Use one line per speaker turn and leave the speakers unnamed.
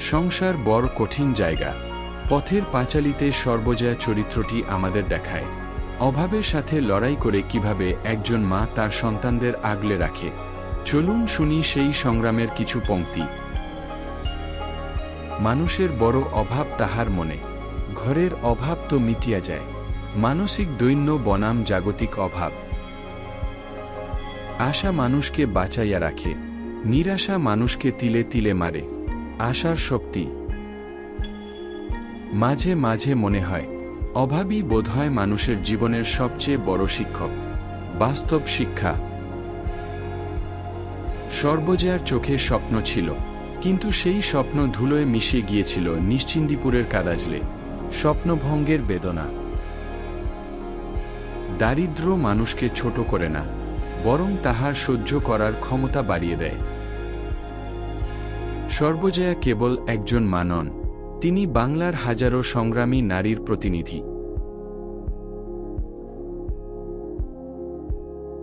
সংসার বড় কঠিন জায়গা। পথের পাঁচালীতে সর্বজয়া চরিত্রটি আমাদের দেখায় অভাবের সাথে লড়াই করে কিভাবে একজন মা তার সন্তানদের আগলে রাখে। চলুন শুনি সেই সংগ্রামের কিছু পংক্তি। মানুষের বড় অভাব তাহার মনে, ঘরের অভাব তো মিটিয়া যায়, মানসিক দৈন্য বনাম জাগতিক অভাব। আশা মানুষকে বাঁচাইয়া রাখে, নিরাশা মানুষকে তিলে তিলে মারে। আশার শক্তি। মাঝে মাঝে মনে হয় অভাবই বোধহয় মানুষের জীবনের সবচেয়ে বড় শিক্ষক। বাস্তব শিক্ষা। সর্বজয়ার চোখে স্বপ্ন ছিল, কিন্তু সেই স্বপ্ন ধুলোয় মিশে গিয়েছিল নিশ্চিন্দিপুরের কাদাজলে। স্বপ্নভঙ্গের বেদনা। দারিদ্র মানুষকে ছোট করে না, বরং তাহার সহ্য করার ক্ষমতা বাড়িয়ে দেয়। সর্বজয়া কেবল একজন মা নন, তিনি বাংলার হাজারো সংগ্রামী নারীর প্রতিনিধি।